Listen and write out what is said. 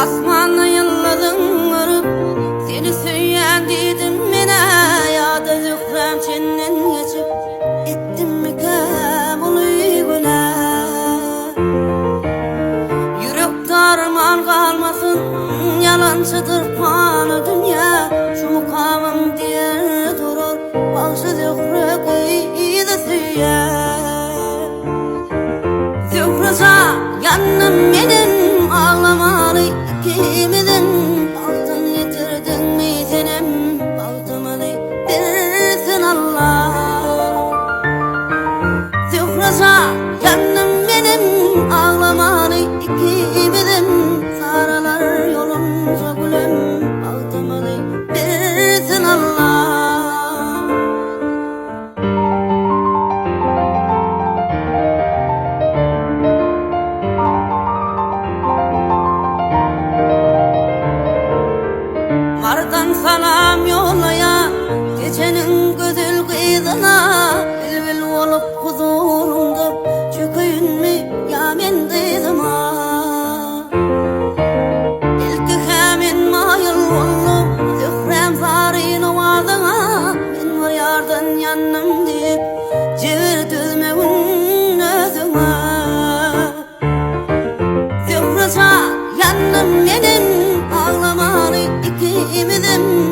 Asmanlı yılladın varıp seni söyleyen dedim mene. Ya da zührem çenden geçip ettim mi kem oluy güle. Yürek darman kalmasın, yalancıdır panı dünya. Şu mukamım diye durur, bağışı zühre kıydı süye. Zühresa yanım benim, ağlamalı ikimizin. Baktın yitirdin mi senem, baktımını bilsin Allah. Zühresa yanım benim, ağlamalı ikimizin. Sarılar yolunca gülüm, baktımını bilsin Allah. Mardan salam yollaya, gecenin güzel kızına. Bilbil olup huzurumda çöküyün mü ya men kızıma. İlki hemen mayıl ollu, zührem zarin ovadına. Ben var yardan yanım deyip cevir düzmevin özüme. Zühresa yanım benim, ağlamalı ikimizin.